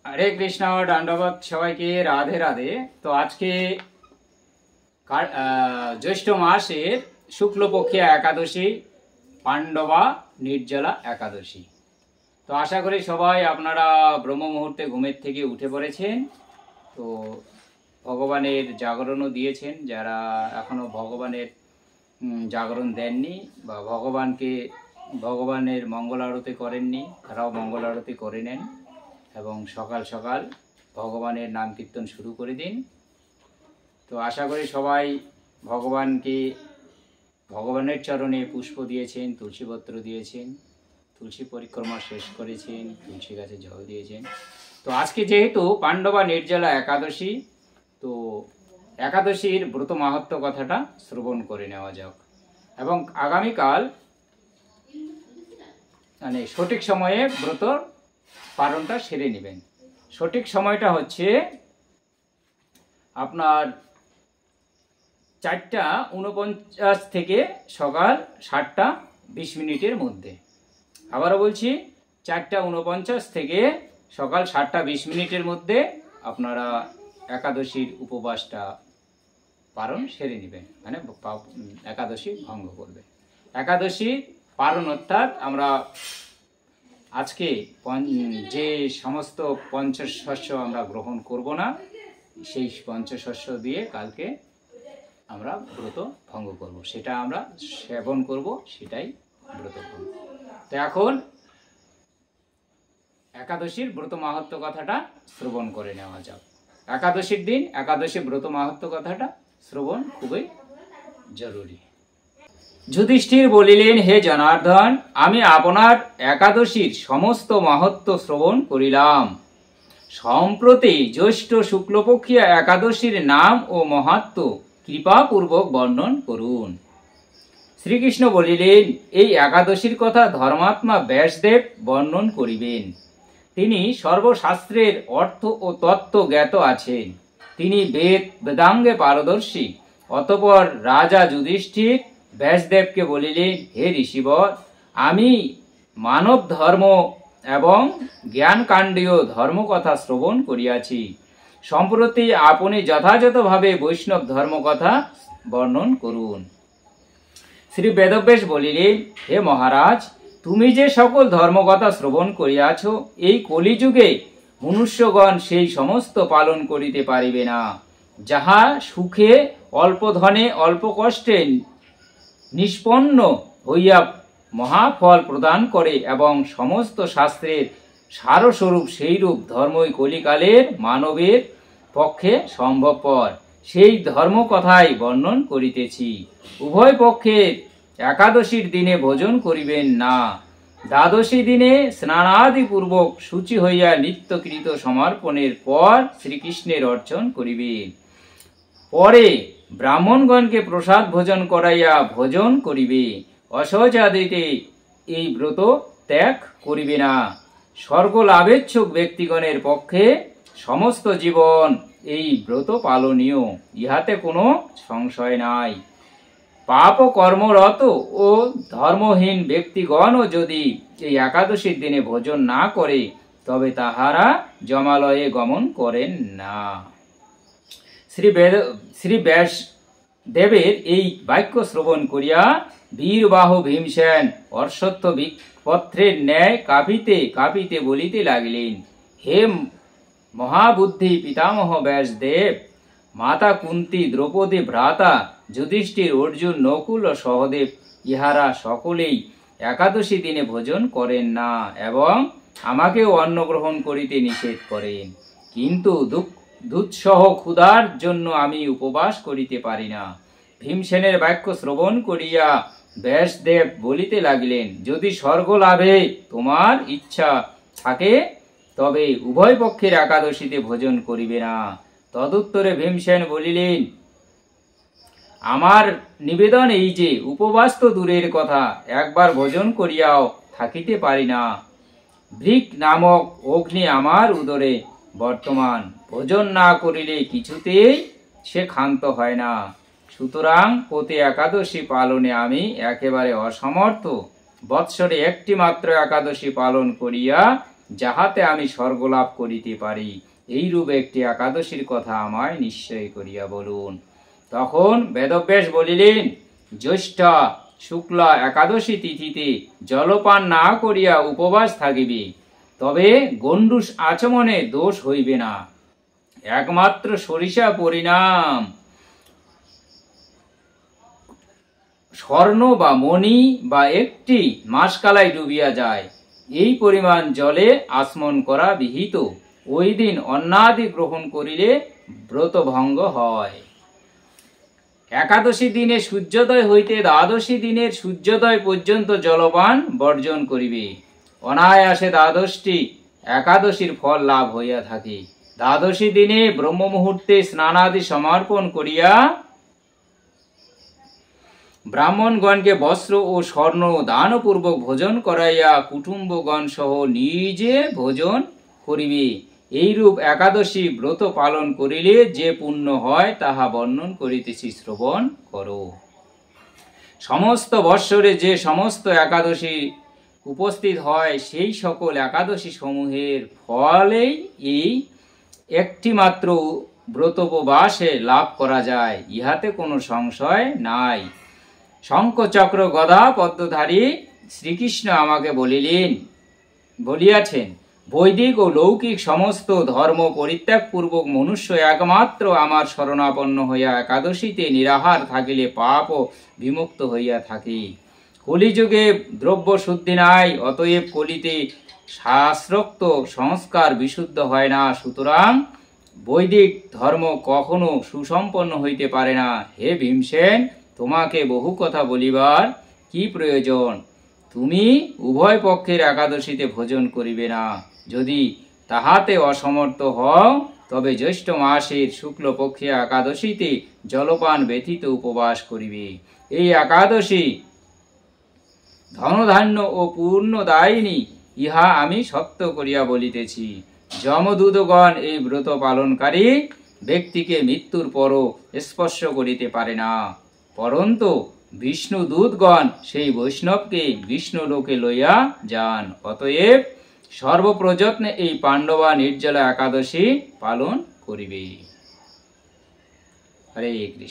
হরে কৃষ্ণ, দণ্ডবত সবাইকে, রাধে রাধে। তো আজকে জ্যৈষ্ঠ মাসের শুক্লপক্ষিয়া একাদশী, পাণ্ডবা নির্জলা একাদশী। তো আশা করি সবাই আপনারা ব্রহ্ম মুহূর্তে ঘুমের থেকে উঠে পড়েছেন। তো ভগবানের জাগরণও দিয়েছেন। যারা এখনো ভগবানের জাগরণ দেননি বা ভগবানের মঙ্গল আরতি করেননি, তারাও মঙ্গল আরতি করে নেন এবং সকাল সকাল ভগবানের নাম কীর্তন শুরু করে দিন। তো আশা করি সবাই ভগবানের চরণে পুষ্প দিয়েছেন, তুলসীপত্র দিয়েছেন, তুলসী পরিক্রমা শেষ করেছেন, তুলসী গাছে জল দিয়েছেন। তো আজকে যেহেতু পাণ্ডবা নির্জলা একাদশী, তো একাদশীর ব্রত মাহাত্ম্য কথাটা শ্রবণ করে নেওয়া যাক এবং আগামীকাল মানে সঠিক সময়ে ব্রত পালনটা সেরে নেবেন। সঠিক সময়টা হচ্ছে আপনার 4:49 থেকে সকাল 7:20 মধ্যে। আবারও বলছি, 4:49 থেকে সকাল 7:20 মধ্যে আপনারা একাদশীর উপবাসটা পালন সেরে নেবেন, মানে একাদশী ভঙ্গ করবে। একাদশী পালন অর্থাৎ আমরা আজকে যে সমস্ত পঞ্চশস্য আমরা গ্রহণ করব না, সেই পঞ্চশস্য দিয়ে কালকে আমরা ব্রত ভঙ্গ করব, সেটা আমরা সেবন করব, সেটাই ব্রত ভঙ্গ। তো এখন একাদশীর ব্রত মাহাত্ম্য কথাটা শ্রবণ করে নেওয়া যাক। একাদশীর দিন একাদশী ব্রত মাহাত্ম্য কথাটা শ্রবণ খুবই জরুরি। যুধিষ্ঠির বলিলেন, হে জনার্দন, আমি আপনার একাদশীর সমস্ত মাহাত্ম্য শ্রবণ করিলাম। সম্প্রতি জ্যৈষ্ঠ শুক্লপক্ষিয়া একাদশীর নাম ও মাহাত্ম্য কৃপাপূর্বক বর্ণন করুন। শ্রীকৃষ্ণ বলিলেন, এই একাদশীর কথা ধর্মাত্মা ব্যাসদেব বর্ণন করিবেন। তিনি সর্বশাস্ত্রের অর্থ ও তত্ত্ব জ্ঞাত আছেন। তিনি বেদাঙ্গে পারদর্শী। অতঃপর রাজা যুধিষ্ঠির ব্যাসদেবকে বলিলেন, হে ঋষিবর, আমি মানব ধর্ম এবং জ্ঞানকাণ্ডীয় ধর্মকথা শ্রবণ করিয়াছি। সম্প্রতি আপনি যথাযথভাবে বৈষ্ণব ধর্মকথা বর্ণন করুন। শ্রী বেদব্যাস বলিলেন, হে মহারাজ, তুমি যে সকল ধর্মকথা শ্রবণ করিয়াছ, এই কলিযুগে মনুষ্যগণ সেই সমস্ত পালন করিতে পারিবে না, যাহা সুখে, অল্প ধনে, অল্প কষ্টে নিষ্পন্ন হইয়া মহাফল প্রদান করে এবং সমস্ত শাস্ত্রের সারস্বরূপ সেইরূপ ধর্মই কলিকালের মানবের পক্ষে সম্ভবপর। সেই ধর্ম কথাই বর্ণন করিতেছি। উভয় পক্ষের একাদশীর দিনে ভোজন করিবেন না। দ্বাদশী দিনে স্নানাদি পূর্বক শুচি হইয়া নিত্যকৃত সমর্পণের পর শ্রীকৃষ্ণের অর্চন করিবেন। পরে ব্রাহ্মণগণকে প্রসাদ ভোজন করাইয়া ভোজন করিবে। অসহজাদিতে এই ব্রত ত্যাগ করিবে না। স্বর্গ লাভেচ্ছুক ব্যক্তিগণের পক্ষে সমস্ত জীবন এই ব্রত পালনীয়, ইহাতে কোনো সংশয় নাই। পাপ কর্মরত ও ধর্মহীন ব্যক্তিগণও যদি এই একাদশীর দিনে ভোজন না করে, তবে তাহারা যমালয়ে গমন করেন না। শ্রী ব্যাস দেবের এই বাক্য শ্রবণ করিয়া বীরবাহু ভীমসেন অশ্বত্থ পত্রের ন্যায় কাঁপিতে কাঁপিতে বলিতে লাগিলেন, হে মহাবুদ্ধি পিতামহ ব্যাসদেব, মাতা কুন্তী, দ্রৌপদী, ভ্রাতা যুধিষ্ঠির, অর্জুন, নকুল ও সহদেব ইহারা সকলেই একাদশী দিনে ভোজন করেন না এবং আমাকেও অন্ন গ্রহণ করিতে নিষেধ করেন। কিন্তু দুঃসহ ক্ষুধার জন্য আমি উপবাস করিতে পারি না। ভীমসেনের বাক্য শ্রবণ করিয়া ব্যাসদেব বলিতে লাগিলেন, যদি স্বর্গ লাভে তোমার ইচ্ছা থাকে, তবে উভয় পক্ষের একাদশীতে ভোজন করিবে না। তদুত্তরে ভীমসেন বলিলেন, আমার নিবেদন এই যে, উপবাস তো দূরের কথা, একবার ভোজন করিয়াও থাকিতে পারি না। বৃক নামক অগ্নি আমার উদরে বর্তমান, ভোজন না করিলে কিছুতেই সে ক্ষান্ত হয় না। সুতরাং প্রতি একাদশী পালনে আমি একেবারে অসমর্থ। বৎসরে একটি মাত্র একাদশী পালন করিয়া যাহাতে আমি স্বর্গলাভ করিতে পারি, এইরূপ একটি একাদশীর কথা আমায় নিশ্চয় করিয়া বলুন। তখন বেদব্যাস বলিলেন, জ্যৈষ্ঠা শুক্লা একাদশী তিথিতে জলপান না করিয়া উপবাস থাকিবে, তবে গণ্ডূষ আচমনে দোষ হইবে না। একমাত্র সরিষা পরিণাম স্বর্ণ বা মণি বা একটি মাসকালাই ডুবিয়া যায়, এই পরিমাণ জলে আচমন করা বিহিত। ওই দিন অন্নাদি গ্রহণ করিলে ব্রত ভঙ্গ হয়। একাদশী দিনে সূর্যোদয় হইতে দ্বাদশী দিনের সূর্যোদয় পর্যন্ত জলপান বর্জন করিবে। অনায়াসে দ্বাদশটি একাদশীর ফল লাভ হইয়া থাকে। দ্বাদশী দিনে ব্রহ্ম মুহূর্তে স্নানাদি সমর্পণ করিয়া ব্রাহ্মণগণকে বস্ত্র ও স্বর্ণ দানপূর্বক ভোজন করাইয়া কুটুম্বগণ সহ নিজে ভোজন করিবে। এইরূপ একাদশী ব্রত পালন করিলে যে পুণ্য হয় তাহা বর্ণন করিতেছি, শ্রবণ করো। সমস্ত বৎসরে যে সমস্ত একাদশী উপস্থিত হয়, সেই সকল একাদশী সমূহের ফলেই এই একটি মাত্র ব্রতোপবাসে লাভ করা যায়, ইহাতে কোনো সংশয় নাই। শঙ্খ চক্র গদা পদ্মধারী শ্রীকৃষ্ণ আমাকে বলিয়াছেন, বৈদিক ও লৌকিক সমস্ত ধর্ম পরিত্যাগ পূর্বক মনুষ্য একমাত্র আমার শরণাপন্ন হইয়া একাদশীতে নিরাহার থাকিলে পাপ ও বিমুক্ত হইয়া থাকে। কলিযুগে দ্রব্য শুদ্ধি নাই, অতএব কলিতে শাস্ত্রোক্ত সংস্কার বিশুদ্ধ হয় না। সুতরাং বৈদিক ধর্ম কখনো সুসম্পন্ন হইতে পারে না। হে ভীমসেন, তোমাকে বহু কথা বলিবার কি প্রয়োজন? তুমি উভয় পক্ষের একাদশীতে ভোজন করিবে না। যদি তাহাতে অসমর্থ হও, তবে জ্যৈষ্ঠ মাসের শুক্লপক্ষে একাদশীতে জলপান ব্যতীত উপবাস করিবে। এই একাদশী ধনধান্য ও পূর্ণদায়িনী, ইহা আমি সত্য করিয়া বলিতেছি। যমদূতগণ এই ব্রত পালনকারী ব্যক্তিকে মৃত্যুর পরও স্পর্শ করিতে পারে না, পরন্তু বিষ্ণু দূতগণ সেই বৈষ্ণবকে বিষ্ণু লোকে লইয়া যান। অতএব সর্বপ্রযত্নে এই পাণ্ডবা নির্জলা একাদশী পালন করিবে। হরে কৃষ্ণ।